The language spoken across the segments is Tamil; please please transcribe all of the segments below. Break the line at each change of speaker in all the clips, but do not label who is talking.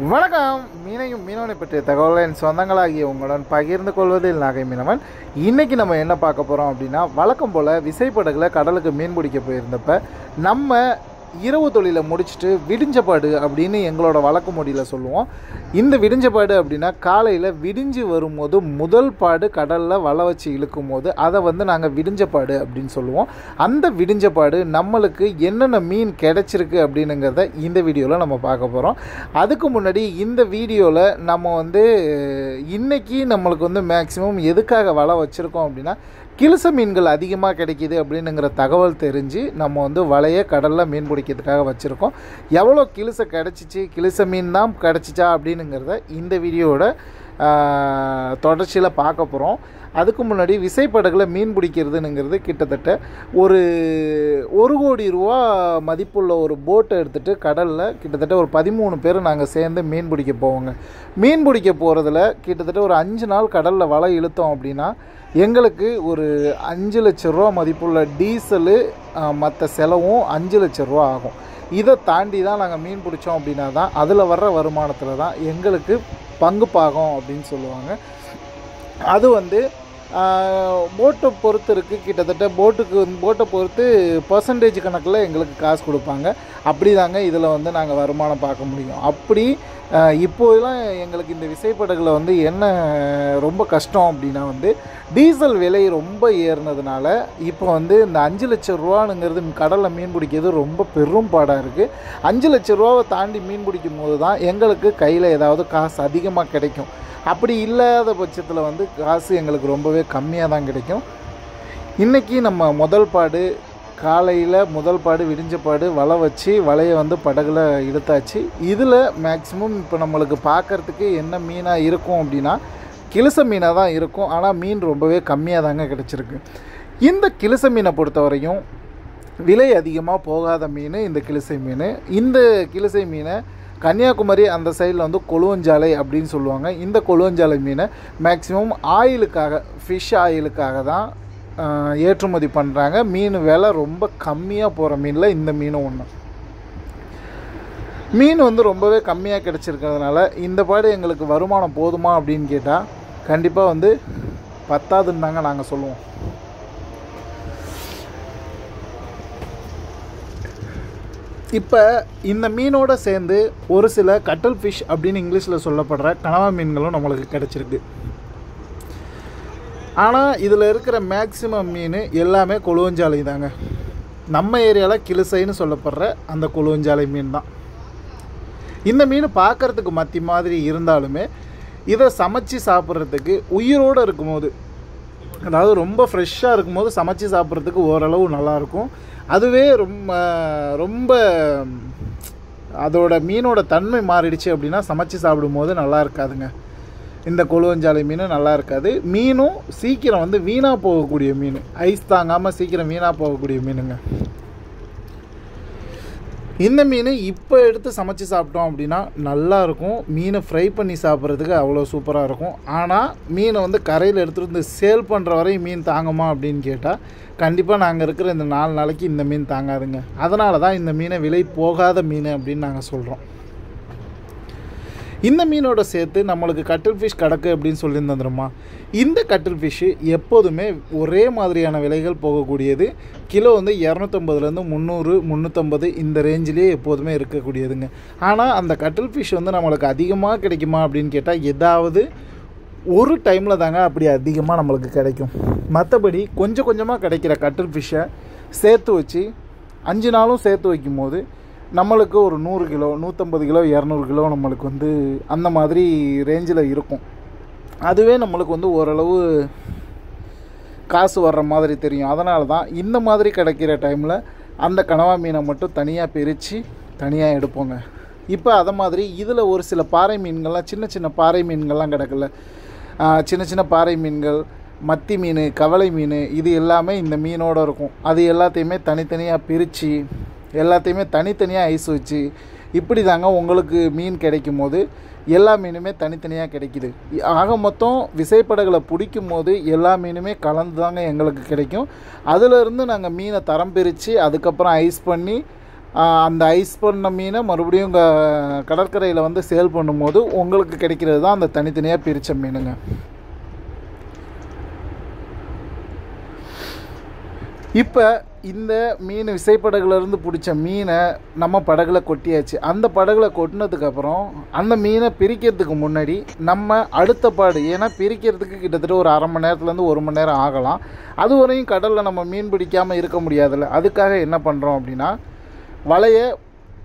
வணக்கம். மீனையும் மீனவனை பற்றிய தகவலை என் சொந்தங்களாகிய உங்களுடன் பகிர்ந்து கொள்வதில் நாகை மீனவன். இன்றைக்கி நம்ம என்ன பார்க்க போகிறோம் அப்படின்னா, வழக்கம் போல் விசைப்படகுல கடலுக்கு மீன் பிடிக்க போயிருந்தப்ப நம்ம இரவு தொழிலை முடிச்சுட்டு விடிஞ்சப்பாடு அப்படின்னு எங்களோட வழக்கு மொழியில் சொல்லுவோம். இந்த விடிஞ்சப்பாடு அப்படின்னா காலையில் விடிஞ்சு வரும்போது முதல் பாடு கடலில் வலை வச்சு இழுக்கும் போது அதை நாங்கள் விடிஞ்சப்பாடு அப்படின்னு சொல்லுவோம். அந்த விடிஞ்சப்பாடு நம்மளுக்கு என்னென்ன மீன் கிடைச்சிருக்கு அப்படின்னுங்கிறத இந்த வீடியோவில் நம்ம பார்க்க போகிறோம். அதுக்கு முன்னாடி இந்த வீடியோவில் நம்ம இன்றைக்கி நம்மளுக்கு மேக்ஸிமம் எதுக்காக வலை வச்சுருக்கோம் அப்படின்னா, கிழிச மீன்கள் அதிகமாக கிடைக்கிது அப்படின்னுங்கிற தகவல் தெரிஞ்சு நம்ம வலையை கடலில் மீன் பிடிக்கிறதுக்காக வச்சுருக்கோம். எவ்வளோ கிழிச கிடச்சிச்சு, கிழிச மீன் தான் கிடச்சிச்சா அப்படின்னுங்கிறத இந்த வீடியோவோட தொடர்ச்சியில் பார்க்க போகிறோம். அதுக்கு முன்னாடி விசைப்படகுல மீன் பிடிக்கிறதுங்கிறது கிட்டத்தட்ட ஒரு 1 கோடி ரூபா மதிப்புள்ள ஒரு போட்டை எடுத்துகிட்டு கடலில் கிட்டத்தட்ட ஒரு 13 பேர் நாங்கள் சேர்ந்து மீன் பிடிக்க போவோங்க. மீன் பிடிக்க போகிறதுல கிட்டத்தட்ட ஒரு 5 நாள் கடலில் வலை இழுத்தோம் அப்படின்னா எங்களுக்கு ஒரு 5 லட்ச ரூபா மதிப்புள்ள டீசலு மற்ற செலவும் 5 லட்ச ரூபா ஆகும். இதை தாண்டி தான் நாங்கள் மீன் பிடிச்சோம் அப்படின்னா தான் அதில் வர்ற வருமானத்தில் தான் எங்களுக்கு பங்கு பாகம் அப்படின்னு சொல்லுவாங்க. அது போட்டை பொறுத்து இருக்குது. கிட்டத்தட்ட போட்டை பொறுத்து பர்சன்டேஜ் கணக்கில் எங்களுக்கு காசு கொடுப்பாங்க. அப்படி தாங்க இதில் நாங்கள் வருமானம் பார்க்க முடியும். அப்படி இப்போதெல்லாம் எங்களுக்கு இந்த விசைப்படகுல என்ன ரொம்ப கஷ்டம் அப்படின்னா டீசல் விலை ரொம்ப ஏறினதுனால இப்போ இந்த 5 லட்ச ரூபானுங்கிறது கடலில் மீன் பிடிக்கிறது ரொம்ப பெரும் பாடாக இருக்குது. 5 லட்ச ரூபாவை தாண்டி மீன் பிடிக்கும் போது தான் எங்களுக்கு கையில் ஏதாவது காசு அதிகமாக கிடைக்கும். அப்படி இல்லாத பட்சத்தில் காசு எங்களுக்கு ரொம்பவே கம்மியாக தான் கிடைக்கும். இன்றைக்கி நம்ம முதல் பாடு காலையில் முதல் பாடு விடிஞ்சப்பாடு வலை வச்சு வலையை படகுல இழுத்தாச்சு. இதில் மேக்ஸிமம் இப்போ நம்மளுக்கு பார்க்குறதுக்கு என்ன மீனாக இருக்கும் அப்படின்னா கிழிச மீனாக தான் இருக்கும். ஆனால் மீன் ரொம்பவே கம்மியாக தாங்க கிடச்சிருக்கு. இந்த கிழிச மீனை பொறுத்த வரையும் விலை அதிகமாக போகாத மீன் இந்த கிழிசை மீன். இந்த கிழிசை மீனை கன்னியாகுமரி அந்த சைடில் கொழுவஞ்சாலை அப்படின்னு சொல்லுவாங்க. இந்த கொழுவஞ்சாலை மீனை மேக்ஸிமம் ஆயிலுக்காக, ஃபிஷ் ஆயிலுக்காக தான் ஏற்றுமதி பண்ணுறாங்க. மீன் விலை ரொம்ப கம்மியாக போகிற மீனில் இந்த மீனும் ஒன்று. மீன் ரொம்பவே கம்மியாக கிடச்சிருக்கிறதுனால இந்த பாடு எங்களுக்கு வருமானம் போதுமா அப்படின்னு கேட்டால் கண்டிப்பாக பத்தாதுன்னு தாங்க நாங்கள் சொல்லுவோம். இப்போ இந்த மீனோடு சேர்ந்து ஒரு சில கட்டல் ஃபிஷ் அப்படின்னு இங்கிலீஷில் சொல்லப்படுற கனவா மீன்களும் நம்மளுக்கு கிடச்சிருக்கு. ஆனால் இதில் இருக்கிற மேக்ஸிமம் மீன் எல்லாமே கொழுவஞ்சாலை தாங்க. நம்ம ஏரியாவில் கிழிசைன்னு சொல்லப்படுற அந்த கொழுவஞ்சாலை மீன் தான். இந்த மீன் பார்க்குறதுக்கு மத்தி மாதிரி இருந்தாலுமே இதை சமைச்சு சாப்பிட்றதுக்கு உயிரோடு இருக்கும்போது, அதாவது ரொம்ப ஃப்ரெஷ்ஷாக இருக்கும்போது சமைச்சு சாப்பிட்றதுக்கு ஓரளவு நல்லாயிருக்கும். அதுவே ரொம்ப அதோட மீனோட தன்மை மாறிடுச்சு அப்படின்னா சமைச்சு சாப்பிடும்போது நல்லா இருக்காதுங்க. இந்த கொழுவஞ்சாலை மீன் நல்லா இருக்காது. மீனும் சீக்கிரம் வீணாக போகக்கூடிய மீன், ஐஸ் தாங்காமல் சீக்கிரம் வீணாக போகக்கூடிய மீனுங்க. இந்த மீன் இப்போ எடுத்து சமைச்சு சாப்பிட்டோம் அப்படின்னா நல்லாயிருக்கும். மீனை ஃப்ரை பண்ணி சாப்பிட்றதுக்கு அவ்வளோ சூப்பராக இருக்கும். ஆனால் மீனை கரையில் எடுத்துகிட்டு சேல் பண்ணுற வரையும் மீன் தாங்குமா அப்படின்னு கேட்டால் கண்டிப்பாக நாங்கள் இருக்கிற இந்த 4 நாளைக்கு இந்த மீன் தாங்காதுங்க. அதனால தான் இந்த மீனை விலை போகாத மீன் அப்படின்னு நாங்கள் சொல்கிறோம். இந்த மீனோட சேர்த்து நம்மளுக்கு கட்டில் ஃபிஷ் கிடக்கு அப்படின்னு சொல்லியிருந்துருமா. இந்த கட்டில் ஃபிஷ்ஷு எப்போதுமே ஒரே மாதிரியான விலைகள் போகக்கூடியது. கிலோ 250லேருந்து 300, 350 இந்த ரேஞ்சிலே எப்போதுமே இருக்கக்கூடியதுங்க. ஆனால் அந்த கட்டில் ஃபிஷ் நம்மளுக்கு அதிகமாக கிடைக்குமா அப்படின்னு கேட்டால் ஏதாவது ஒரு டைமில் தாங்க அப்படி அதிகமாக நம்மளுக்கு கிடைக்கும். மற்றபடி கொஞ்சம் கொஞ்சமாக கிடைக்கிற கட்டில் ஃபிஷ்ஷை சேர்த்து வச்சு 5 நாளும் சேர்த்து வைக்கும் போது நம்மளுக்கு ஒரு 100 கிலோ, 150 கிலோ, 200 கிலோ நம்மளுக்கு அந்த மாதிரி ரேஞ்சில் இருக்கும். அதுவே நம்மளுக்கு ஓரளவு காசு வர்ற மாதிரி தெரியும். அதனால தான் இந்த மாதிரி கிடைக்கிற டைமில் அந்த கனவா மீனை மட்டும் தனியாக பிரித்து தனியாக எடுப்போங்க. இப்போ அதை மாதிரி இதில் ஒரு சில பாறை மீன்கள்லாம், சின்ன சின்ன பாறை மீன்கள்லாம் கிடக்கல. சின்ன சின்ன பாறை மீன்கள், மத்தி மீன், கவலை மீன், இது எல்லாமே இந்த மீனோடு இருக்கும். அது எல்லாத்தையுமே தனித்தனியாக பிரித்து எல்லாத்தையுமே தனித்தனியாக ஐஸ் வச்சு இப்படி தாங்க உங்களுக்கு மீன் கிடைக்கும் போது எல்லா மீனுமே தனித்தனியாக கிடைக்கிது. ஆக மொத்தம் விசைப்படகுல பிடிக்கும் போது எல்லா மீனுமே கலந்து தாங்க எங்களுக்கு கிடைக்கும். அதிலிருந்து நாங்கள் மீனை தரம் பிரித்து அதுக்கப்புறம் ஐஸ் பண்ணி அந்த ஐஸ் பண்ண மீனை மறுபடியும் கடற்கரையில் வந்து சேல் பண்ணும்போது உங்களுக்கு கிடைக்கிறது தான் அந்த தனித்தனியாக பிரித்த மீனுங்க. இப்போ இந்த மீன் விசைப்படகுலேருந்து பிடிச்ச மீனை நம்ம படகுல கொட்டியாச்சு. அந்த படகுல கொட்டினதுக்கப்புறம் அந்த மீனை பிரிக்கிறதுக்கு முன்னாடி நம்ம அடுத்த பாடு, ஏன்னா பிரிக்கிறதுக்கு கிட்டத்தட்ட ஒரு அரை மணி நேரத்துலேருந்து 1 மணி நேரம் ஆகலாம். அது வரையும் கடலில் நம்ம மீன் பிடிக்காமல் இருக்க முடியாதுல்ல. அதுக்காக என்ன பண்ணுறோம் அப்படின்னா, வலையை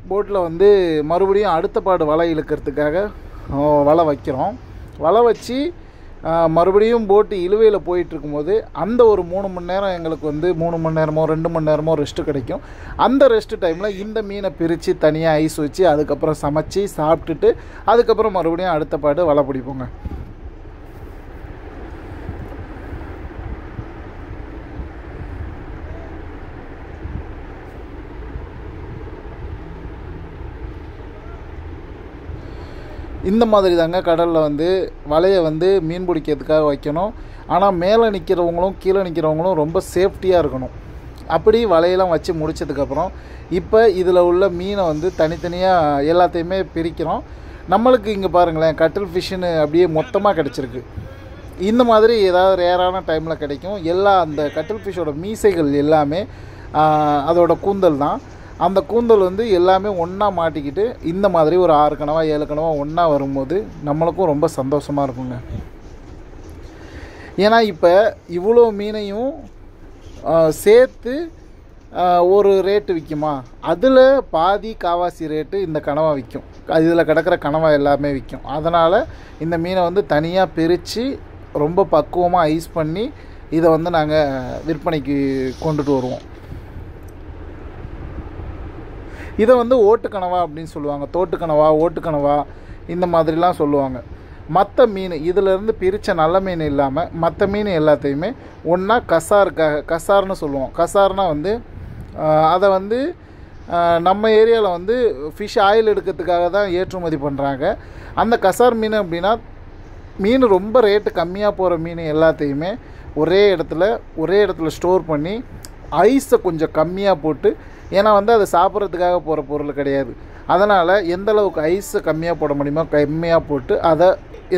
போட்டில் வந்து மறுபடியும் அடுத்த பாடு வலை இழுக்கிறதுக்காக வலை வைக்கிறோம். வலை வச்சு மறுபடியும் போட்டு இழுவையில் போயிட்டுருக்கும்போது அந்த ஒரு 3 மணி நேரம் எங்களுக்கு வந்து 3 மணி நேரமோ 2 மணி நேரமோ ரெஸ்ட்டு கிடைக்கும். அந்த ரெஸ்ட்டு டைமில் இந்த மீனை பிரித்து தனியாக ஐஸ் வச்சு அதுக்கப்புறம் சமைச்சி சாப்பிட்டுட்டு அதுக்கப்புறம் மறுபடியும் அடுத்த பாடு வலை பிடிப்போங்க. இந்த மாதிரி தாங்க கடலில் வந்து வலையை வந்து மீன் பிடிக்கிறதுக்காக வைக்கணும். ஆனால் மேலே நிற்கிறவங்களும் கீழே நிற்கிறவங்களும் ரொம்ப சேஃப்டியாக இருக்கணும். அப்படி வலையெல்லாம் வச்சு முடித்ததுக்கப்புறம் இப்போ இதில் உள்ள மீனை வந்து தனித்தனியாக எல்லாத்தையுமே பிரிக்கிறோம். நம்மளுக்கு இங்கே பாருங்களேன், கட்டில் ஃபிஷ்ஷுன்னு அப்படியே மொத்தமாக கிடச்சிருக்கு. இந்த மாதிரி ஏதாவது ரேரான டைமில் கிடைக்கும். அந்த கட்டில் ஃபிஷ்ஷோட மீசைகள் எல்லாமே அதோட கூந்தல் தான். அந்த கூந்தல் வந்து எல்லாமே ஒன்றா மாட்டிக்கிட்டு இந்த மாதிரி ஒரு 6 கனவா 7 கனவா ஒன்றா வரும்போது நம்மளுக்கும் ரொம்ப சந்தோஷமாக இருக்குங்க. ஏன்னா இப்போ இவ்வளோ மீனையும் சேர்த்து ஒரு ரேட்டு விற்குமா, அதில் பாதி காவாசி ரேட்டு இந்த கனவா விற்கும். இதில் கிடக்கிற கனவா எல்லாமே விற்கும். அதனால் இந்த மீனை வந்து தனியாக பிரித்து ரொம்ப பக்குவமாக ஐஸ் பண்ணி இதை வந்து நாங்கள் விற்பனைக்கு கொண்டுட்டு வருவோம். இதை வந்து ஓட்டுக்கனவா அப்படின்னு சொல்லுவாங்க. தோட்டுக்கனவா, ஓட்டுக்கனவா இந்த மாதிரிலாம் சொல்லுவாங்க. மற்ற மீன் இதிலேருந்து பிரித்த நல்ல மீன் இல்லாமல் மற்ற மீன் எல்லாத்தையுமே ஒன்றா கசார்னு சொல்லுவோம். கசார்னா வந்து அதை வந்து நம்ம ஏரியாவில் வந்து ஃபிஷ் ஆயில் எடுக்கிறதுக்காக தான் ஏற்றுமதி பண்ணுறாங்க. அந்த கசார் மீன் அப்படின்னா மீன் ரொம்ப ரேட்டு கம்மியாக போகிற மீன் எல்லாத்தையுமே ஒரே இடத்துல ஸ்டோர் பண்ணி ஐஸை கொஞ்சம் கம்மியாக போட்டு, ஏன்னா வந்து அதை சாப்பிட்றதுக்காக போகிற பொருள் கிடையாது. அதனால் எந்தளவுக்கு ஐஸை கம்மியாக போட முடியுமோ கம்மியாக போட்டு அதை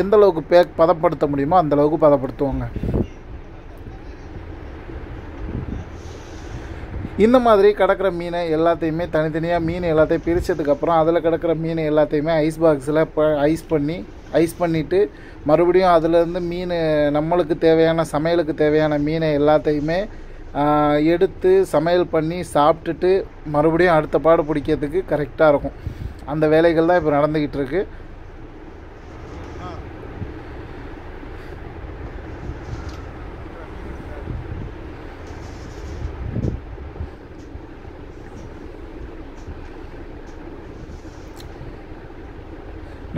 எந்தளவுக்கு பதப்படுத்த முடியுமோ அந்தளவுக்கு பதப்படுத்துவாங்க. இந்த மாதிரி கிடக்கிற மீனை எல்லாத்தையுமே தனித்தனியாக மீன் எல்லாத்தையும் பிரித்ததுக்கப்புறம் அதில் கிடக்கிற மீன் எல்லாத்தையுமே ஐஸ் பாக்ஸில் ஐஸ் பண்ணிவிட்டு மறுபடியும் அதிலேருந்து மீன் நம்மளுக்கு தேவையான சமையலுக்கு தேவையான மீனை எல்லாத்தையுமே எடுத்து சமையல் பண்ணி சாப்பிட்டுட்டு மறுபடியும் அடுத்த பாடு பிடிக்கிறதுக்கு கரெக்டாக இருக்கும். அந்த வேலைகள் தான் இப்போ நடந்துக்கிட்டு இருக்கு.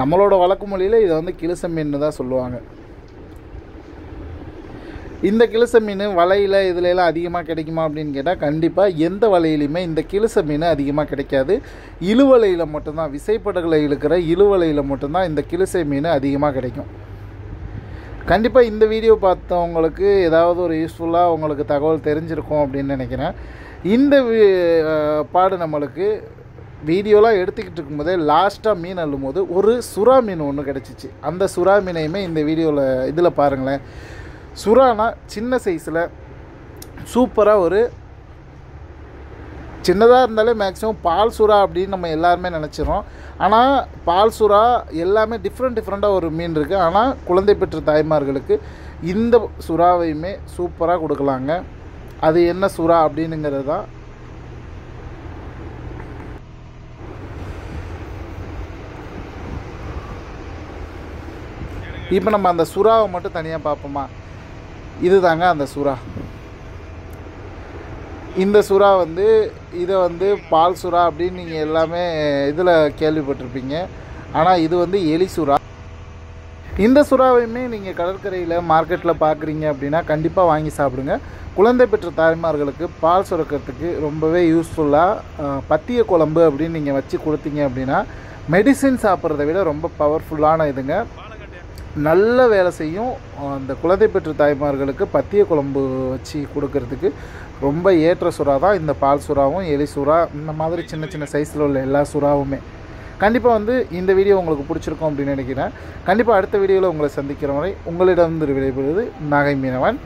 நம்மளோட வழக்கு மொழியில் இதை வந்து கிளிச மீன் தான் சொல்லுவாங்க. இந்த கிளிச மீன் வலையில் இதுலலாம் அதிகமாக கிடைக்குமா அப்படின்னு கேட்டால் கண்டிப்பாக எந்த வலையிலையுமே இந்த கிளிச மீன் அதிகமாக கிடைக்காது. இழுவலையில் மட்டும்தான், விசைப்படகுல இழுக்கிற இழுவலையில் மட்டும்தான் இந்த கிளிசை மீன் அதிகமாக கிடைக்கும். கண்டிப்பாக இந்த வீடியோ பார்த்தவங்களுக்கு ஏதாவது ஒரு யூஸ்ஃபுல்லாக உங்களுக்கு தகவல் தெரிஞ்சிருக்கும் அப்படின்னு நினைக்கிறேன். இந்த பாடு நம்மளுக்கு வீடியோலாம் எடுத்துக்கிட்டு இருக்கும்போதே லாஸ்ட்டாக மீன் அள்ளும்போது ஒரு சுறா மீன் ஒன்று கிடச்சிச்சு. அந்த சுறா மீனையுமே இந்த வீடியோவில் இதில் பாருங்களேன். சுறானா சின்ன சைஸில் சூப்பராக ஒரு சின்னதாக இருந்தாலே மேக்ஸிமம் பால் சுறா அப்படின்னு நம்ம எல்லாருமே நினச்சிரோம். ஆனால் பால் சுறா எல்லாமே டிஃப்ரெண்ட்டாக ஒரு மீன் இருக்குது. ஆனால் குழந்தை பெற்ற தாய்மார்களுக்கு இந்த சுறாவையுமே சூப்பராக கொடுக்கலாங்க. அது என்ன சுறா அப்படின்னுங்கிறது தான். இப்போ நம்ம அந்த சுறாவை மட்டும் தனியாக பார்ப்போமா. இது தாங்க அந்த சுறா. இந்த சுறா வந்து இதை வந்து பால் சுறா அப்படின்னு நீங்கள் எல்லாமே இதில் கேள்விப்பட்டிருப்பீங்க. ஆனால் இது வந்து எலி சுறா. இந்த சுறாவையுமே நீங்கள் கடற்கரையில் மார்க்கெட்டில் பார்க்குறீங்க அப்படின்னா கண்டிப்பாக வாங்கி சாப்பிடுங்க. குழந்தை பெற்ற தாய்மார்களுக்கு பால் சுரக்கிறதுக்கு ரொம்பவே யூஸ்ஃபுல்லாக பத்திய குழம்பு அப்படின்னு நீங்கள் வச்சு கொடுத்தீங்க அப்படின்னா மெடிசின் சாப்பிட்றத விட ரொம்ப பவர்ஃபுல்லான இதுங்க. நல்ல வேலை செய்யும். அந்த குழந்தை பெற்ற தாய்மார்களுக்கு பத்திய குழம்பு வச்சு கொடுக்கறதுக்கு ரொம்ப ஏற்ற சுறா தான் இந்த பால் சுறாவும் எலி சுறா, இந்த மாதிரி சின்ன சின்ன சைஸில் உள்ள எல்லா சுறாவுமே. கண்டிப்பாக வந்து இந்த வீடியோ உங்களுக்கு பிடிச்சிருக்கும் அப்படின்னு நினைக்கிறேன். கண்டிப்பாக அடுத்த வீடியோவில் உங்களை சந்திக்கிற வரை உங்களிடம் விடைபெறுவது நாகை மீனவன்.